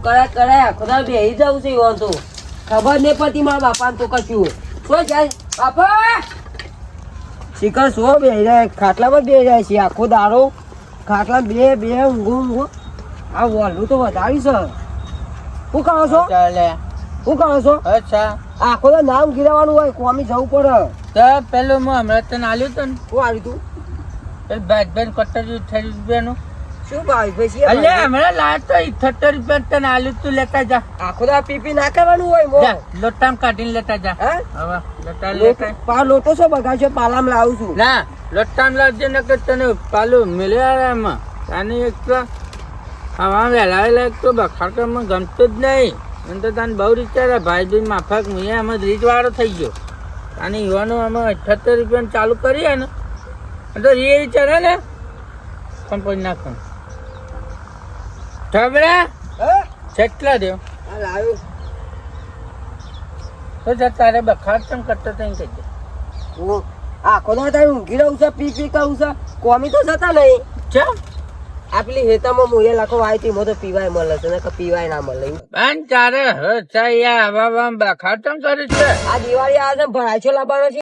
કરાય ખુદા બેહી જાવ છે એવો તો ખબર નહીં પડતી મારા બાપાને તો કશું શું જાય બાપા શિખર શું બેહી જાય ખાટલામાં બેહી જાય છે આખો દાડો ખાટલા બે ઊંઘું આ વોલું તો વધારી છે શું કરો છો શું કરો છો અચ્છા આખો તો નામ ગીરાવાનું હોય કોમી જવું પડે તો પેલું હું હમણાં તને આલ્યું હતું ને શું આવ્યું તું પેલું ભાઈ કટ્ટર 30 રૂપિયાનું શું ભાઈ અલે હમણાં લાવ તો 78 રૂપિયા તને આલ્યું તું લેતા જા આખો દા પીપી ના કરવાનું હોય મો જા લોટામ કાઢીને લેતા જા હે હવે લોટા લેતા પા લોટો છો બગાડશો પાલામ લાવું છું ના લોટામ લાવજે ને કે તને પાલું મળ્યા એમાં તને એક તો આવા વહેલા એક તો બખાડમાં ગમતું જ નહીં મને તો તને બહુ વિચારે ભાઈ બી માફક હું એમાં રીચ વાળો થઈ ગયો અને યુવાનો આમાં 78 રૂપિયાનું ચાલુ કરીએ ને તો એ વિચારે ને કંપની નાખો ઠબડા હે કેટલા દેવ આ લાવ્યો તો તારે બખાડ કેમ કરતો તઈ કહેજે હું આખો દા તારે ઊંઘી રહું છે પી કહું છે કોમી તો જતા નહીં ચા આ પેલી હેતામાં મુએ લાખો વાયતી મો તો પીવાય મળે છે ને કે પીવાય ના મળે પણ તારે હ ચા યા હવા બખાડ કેમ કરે છે આ દિવાળી આવે છે ભરાઈછો લાવવાનો છે